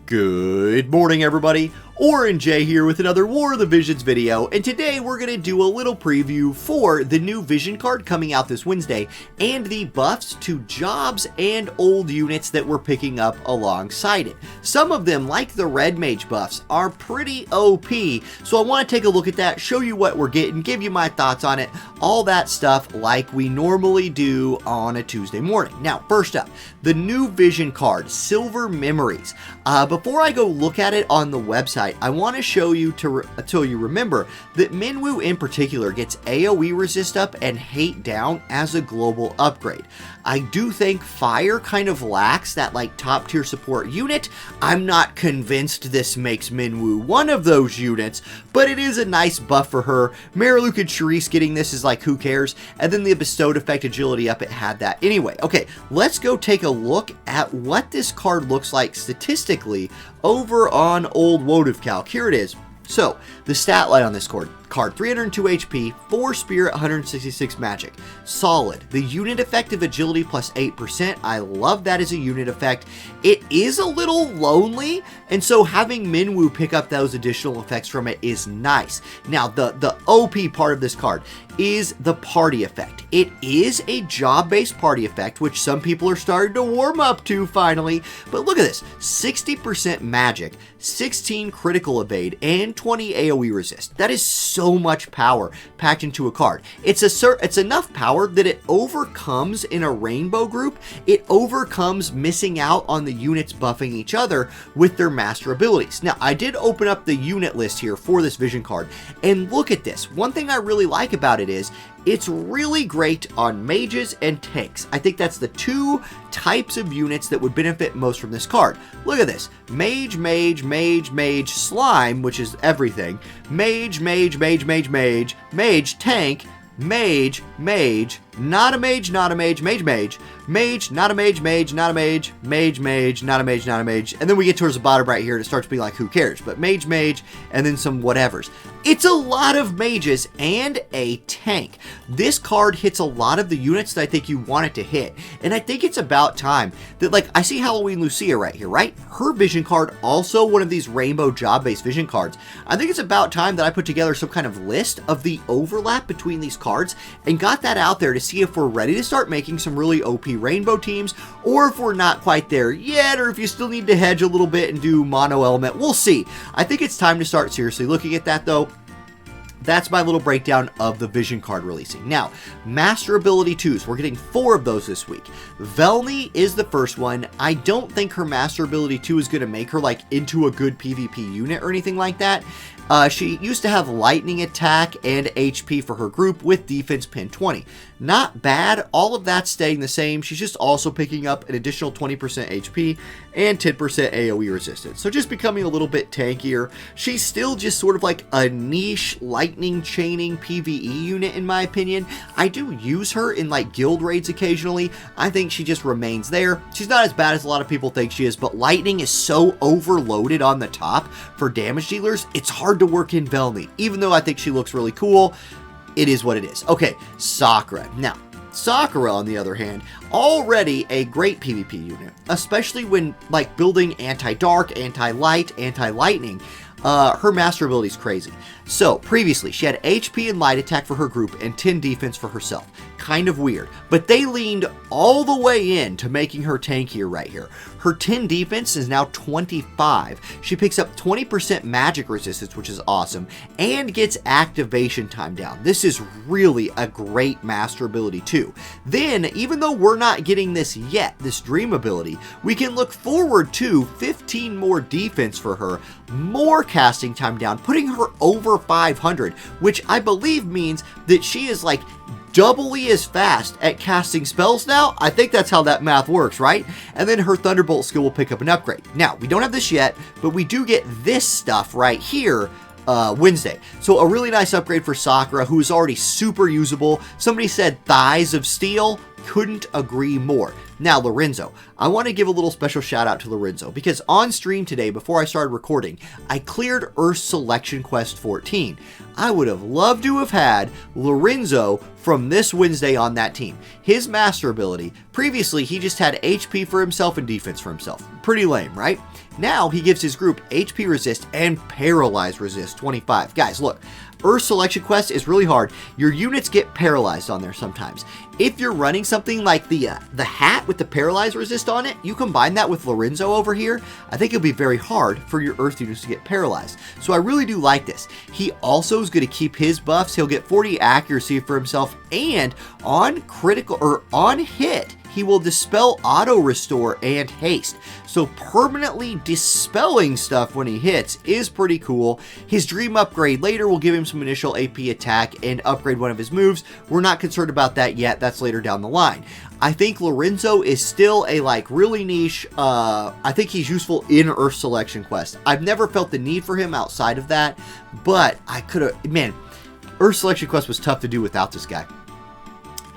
Good morning, everybody. Orin J here with another War of the Visions video, and today we're going to do a little preview for the new Vision card coming out this Wednesday, and the buffs to jobs and old units that we're picking up alongside it. Some of them, like the Red Mage buffs, are pretty OP, so I want to take a look at that, show you what we're getting, give you my thoughts on it, all that stuff like we normally do on a Tuesday morning. Now, first up, the new Vision card, Silver Memories. Before I go look at it on the website, I want to show you until you remember that Minwu in particular gets AoE resist up and hate down as a global upgrade. I do think Fire kind of lacks that like top tier support unit. I'm not convinced this makes Minwu one of those units, but it is a nice buff for her. Mariluk and Charisse getting this is like, who cares? And then the bestowed effect agility up, it had that anyway. Okay, let's go take a look at what this card looks like statistically over on old WoTV calc. Here it is. So, the stat line on this card, 302 HP, 4 Spirit, 166 Magic. Solid. The unit effective agility plus 8%. I love that as a unit effect. It is a little lonely, and so having Minwu pick up those additional effects from it is nice. Now, the OP part of this card is the party effect. It is a job-based party effect, which some people are starting to warm up to finally. But look at this, 60% magic, 16 critical evade, and 20 AoE resist. That is so much power packed into a card. It's enough power that it overcomes in a rainbow group. It overcomes missing out on the units buffing each other with their master abilities. Now, I did open up the unit list here for this Vision card, and look at this. One thing I really like about it is it's really great on mages and tanks. I think that's the two types of units that would benefit most from this card. Look at this. Mage, Mage, Mage, Mage, Slime, which is everything. Mage, Mage, Mage, Mage, Mage, Mage, Tank, Mage, Mage, not a Mage, not a Mage, Mage, Mage, Mage, not a Mage, Mage, not a Mage, Mage, Mage, not a Mage, not a Mage, and then we get towards the bottom right here and it starts being like, who cares? But Mage, Mage, and then some whatevers. It's a lot of mages and a tank. This card hits a lot of the units that I think you want it to hit, and I think it's about time that, like, I see Halloween Lucia right here, right? Her Vision card, also one of these rainbow job-based Vision cards. I think it's about time that I put together some kind of list of the overlap between these cards and got that out there to see if we're ready to start making some really OP rainbow teams, or if we're not quite there yet, or if you still need to hedge a little bit and do mono element. We'll see. I think it's time to start seriously looking at that, though. That's my little breakdown of the Vision card releasing. Now, Master Ability 2s. We're getting 4 of those this week. Velny is the first one. I don't think her Master Ability 2 is going to make her like into a good PvP unit or anything like that. She used to have lightning attack and HP for her group with defense pin 20. Not bad. All of that staying the same. She's just also picking up an additional 20% HP and 10% AoE resistance. So just becoming a little bit tankier. She's still just sort of like a niche lightning chaining PvE unit in my opinion. I do use her in like guild raids occasionally. I think she just remains there. She's not as bad as a lot of people think she is, but lightning is so overloaded on the top for damage dealers. It's hard to work in Velny. Even though I think she looks really cool, it is what it is. Okay, Sakura. Now, Sakura, on the other hand, already a great PvP unit, especially when like building anti-dark, anti-light, anti-lightning. Her master ability is crazy. So, previously, she had HP and light attack for her group and 10 defense for herself. Kind of weird. But they leaned all the way in to making her tankier right here. Her 10 defense is now 25. She picks up 20% magic resistance, which is awesome, and gets activation time down. This is really a great master ability too. Then, even though we're not getting this yet, this dream ability, we can look forward to 15 more defense for her, more casting time down, putting her over 500, which I believe means that she is like doubly as fast at casting spells now. I think that's how that math works, right? And then her Thunderbolt skill will pick up an upgrade. Now, we don't have this yet, but we do get this stuff right here Wednesday. So a really nice upgrade for Sakura, who is already super usable. Somebody said thighs of steel. Couldn't agree more. Now, Lorenzo. I want to give a little special shout out to Lorenzo because on stream today, before I started recording, I cleared Earth Selection Quest 14. I would have loved to have had Lorenzo from this Wednesday on that team. His master ability, previously he just had HP for himself and defense for himself. Pretty lame, right? Now he gives his group HP resist and paralyze resist 25. Guys, look, Earth Selection Quest is really hard. Your units get paralyzed on there sometimes. If you're running something like the hat with the paralyze resist on it, you combine that with Lorenzo over here, I think it'll be very hard for your Earth units to get paralyzed. So I really do like this. He also is going to keep his buffs. He'll get 40 accuracy for himself, and on critical or on hit, he will dispel, auto restore, and haste. So permanently dispelling stuff when he hits is pretty cool. His dream upgrade later will give him some initial AP attack and upgrade one of his moves. We're not concerned about that yet. That's later down the line. I think Lorenzo is still a really niche. I think he's useful in Earth Selection Quest. I've never felt the need for him outside of that, but I could have, man, Earth Selection Quest was tough to do without this guy.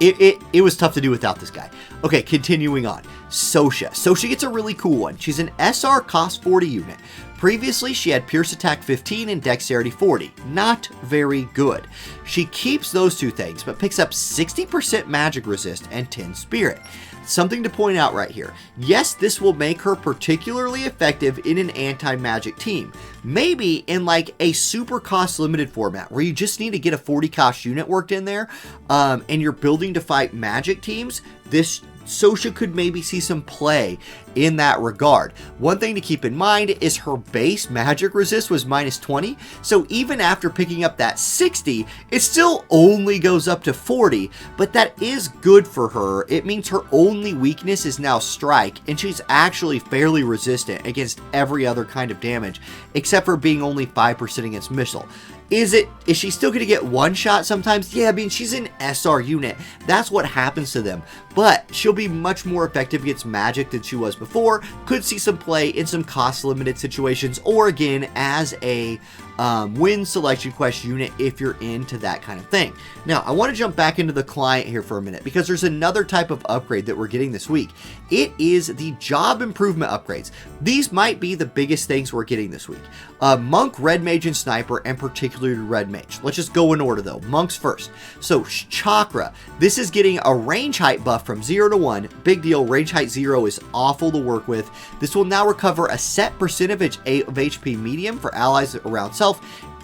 It was tough to do without this guy. Okay, continuing on. Sosha. Sosha gets a really cool one. She's an SR cost 40 unit. Previously, she had Pierce Attack 15 and Dexterity 40. Not very good. She keeps those two things, but picks up 60% Magic Resist and 10 Spirit. Something to point out right here. Yes, this will make her particularly effective in an anti-magic team. Maybe in like a super cost limited format where you just need to get a 40 cost unit worked in there, and you're building to fight magic teams. This Sosha could maybe see some play in that regard. One thing to keep in mind is her base magic resist was minus 20, so even after picking up that 60, it still only goes up to 40, but that is good for her. It means her only weakness is now strike, and she's actually fairly resistant against every other kind of damage, except for being only 5% against missile. Is she still going to get one shot sometimes? Yeah, I mean, she's an SR unit. That's what happens to them. But she'll be much more effective against magic than she was before. Could see some play in some cost limited situations, or again, as a win selection quest unit if you're into that kind of thing. Now, I want to jump back into the client here for a minute because there's another type of upgrade that we're getting this week. It is the job improvement upgrades. These might be the biggest things we're getting this week. Monk, Red Mage, and Sniper, and particularly Red Mage. Let's just go in order though. Monks first. So Chakra. This is getting a range height buff from 0 to 1. Big deal. Range height 0 is awful to work with. This will now recover a set percentage of HP medium for allies around self,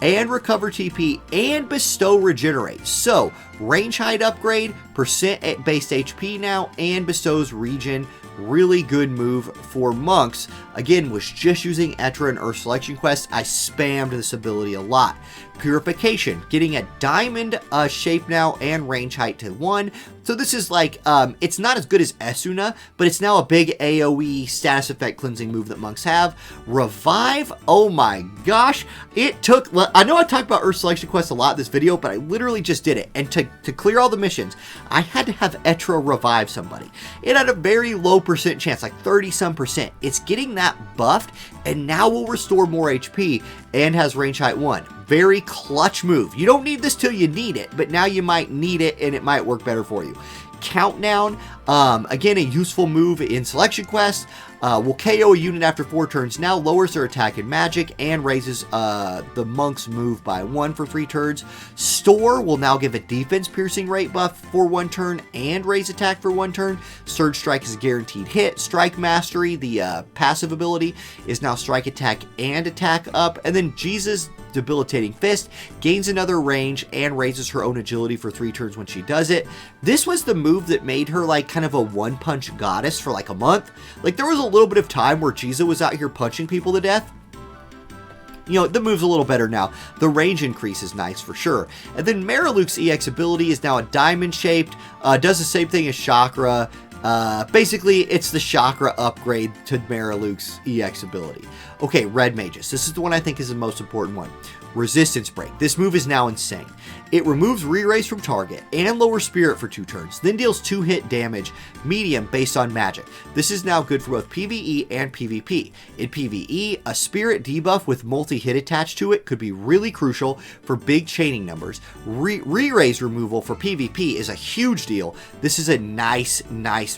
and recover TP and bestow regenerate. So range height upgrade, percent based HP now, and bestows regen. Really good move for monks. Again, was just using Etra and Earth Selection Quest. I spammed this ability a lot. Purification, getting a diamond shape now and range height to 1. So this is like, it's not as good as Esuna, but it's now a big AoE status effect cleansing move that monks have. Revive, oh my gosh. It took, I know I talked about Earth Selection Quest a lot in this video, but I literally just did it. And to clear all the missions, I had to have Etra revive somebody. It had a very low percent chance, like 30-some%. It's getting that buffed, and now will restore more HP and has range height 1. Very clutch move. You don't need this till you need it, but now you might need it and it might work better for you. Countdown, again, a useful move in Selection Quest. Will KO a unit after 4 turns, now lowers their attack in magic and raises the monk's move by 1 for 3 turns. Store will now give a defense piercing rate buff for 1 turn and raise attack for 1 turn. Surge Strike is a guaranteed hit. Strike Mastery, the passive ability, is now strike attack and attack up. And then Jesus' Debilitating Fist gains another range and raises her own agility for 3 turns when she does it. This was the move that made her like kind of a one-punch goddess for like a month. Like there was a little bit of time where Jesus was out here punching people to death. You know, the move's a little better now. The range increase is nice for sure. And then Mariluke's EX ability is now a diamond shaped, does the same thing as Chakra. Basically, it's the Chakra upgrade to Mariluke's EX ability. Okay, Red Mages. This is the one I think is the most important one. Resistance Break. This move is now insane. It removes re-raise from target and lowers spirit for 2 turns, then deals 2 hit damage, medium based on magic. This is now good for both PvE and PvP. In PvE, a spirit debuff with multi-hit attached to it could be really crucial for big chaining numbers. Re-raise removal for PvP is a huge deal. This is a nice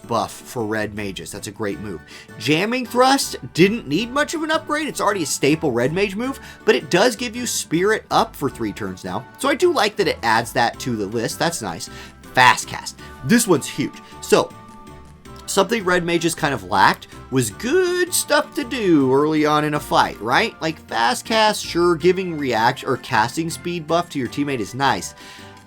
buff for Red Mages. That's a great move. Jamming Thrust didn't need much of an upgrade. It's already a staple Red Mage move, but it does give you spirit up for 3 turns now. So I do like that it adds that to the list. That's nice. Fast Cast. This one's huge. So something Red Mages kind of lacked was good stuff to do early on in a fight, right? Like fast cast, sure, giving reaction or casting speed buff to your teammate is nice.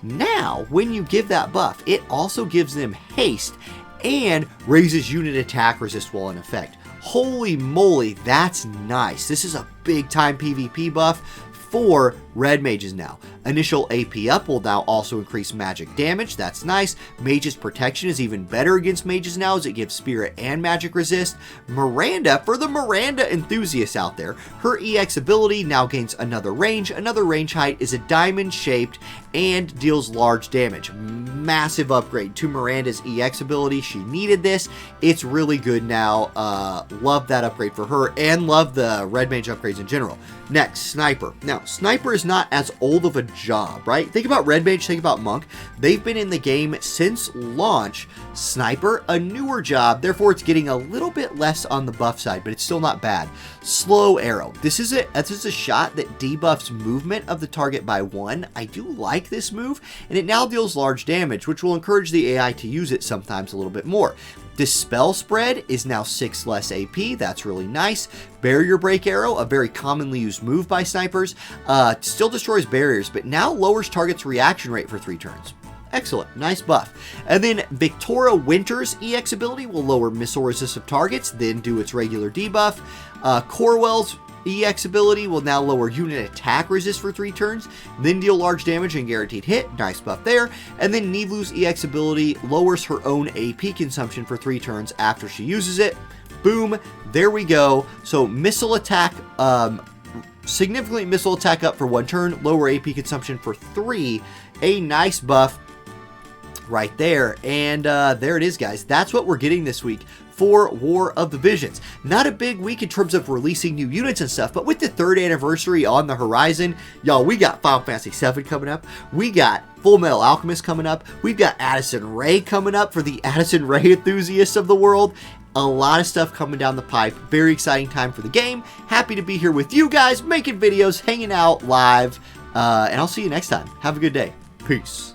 Now, when you give that buff, it also gives them haste and raises unit attack resist while in effect. Holy moly, that's nice. This is a big time PvP buff for red mages now. Initial AP up will now also increase magic damage. That's nice. Mage's protection is even better against mages now as it gives spirit and magic resist. Miranda, for the Miranda enthusiasts out there, her EX ability now gains another range. Another range height is a diamond shaped and deals large damage. Massive upgrade to Miranda's EX ability. She needed this. It's really good now. Love that upgrade for her and love the red mage upgrades in general. Next, Sniper. Now, Sniper is not as old of a job, right? Think about Red Mage, think about Monk. They've been in the game since launch. Sniper, a newer job, therefore it's getting a little bit less on the buff side, but it's still not bad. Slow Arrow. This is a shot that debuffs movement of the target by 1. I do like this move, and it now deals large damage, which will encourage the AI to use it sometimes a little bit more. Dispel Spread is now 6 less AP. That's really nice. Barrier Break Arrow, a very commonly used move by snipers, still destroys barriers, but now lowers target's reaction rate for 3 turns. Excellent. Nice buff. And then Victoria Winter's EX ability will lower missile resistive targets, then do its regular debuff. Corwell's EX ability will now lower unit attack resist for 3 turns, then deal large damage and guaranteed hit. Nice buff there. And then Nivlu's EX ability lowers her own AP consumption for 3 turns after she uses it. Boom. There we go. So missile attack, significantly missile attack up for 1 turn, lower AP consumption for 3. A nice buff right there. And there it is, guys. That's what we're getting this week for War of the Visions. Not a big week in terms of releasing new units and stuff, but with the 3rd anniversary on the horizon, y'all, we got Final Fantasy VII coming up. We got Full Metal Alchemist coming up. We've got Addison Rae coming up for the Addison Rae enthusiasts of the world. A lot of stuff coming down the pipe. Very exciting time for the game. Happy to be here with you guys, making videos, hanging out live, and I'll see you next time. Have a good day. Peace.